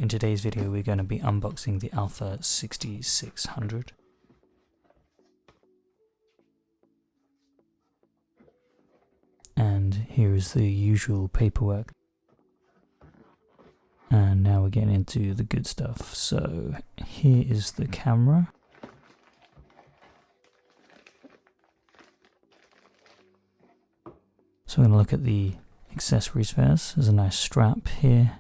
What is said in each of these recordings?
in today's video we're going to be unboxing the A6600. And here is the usual paperwork. And now we're getting into the good stuff. So here is the camera. So we're going to look at the accessories first. There's a nice strap here.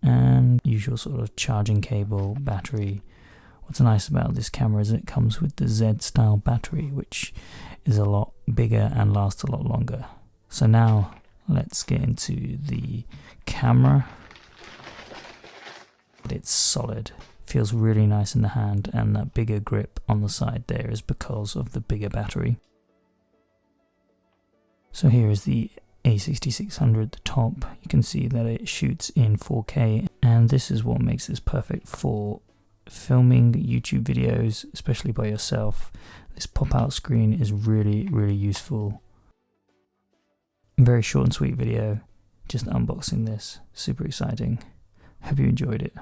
And usual sort of charging cable, battery. What's nice about this camera is it comes with the Z style battery, which is a lot bigger and lasts a lot longer. So now let's get into the camera. It's solid, feels really nice in the hand, and that bigger grip on the side there is because of the bigger battery. So here is the A6600 at the top. You can see that it shoots in 4K, and this is what makes this perfect for filming YouTube videos, especially by yourself. This pop-out screen is really useful. Very short and sweet video, just unboxing this. Super exciting. Hope you enjoyed it.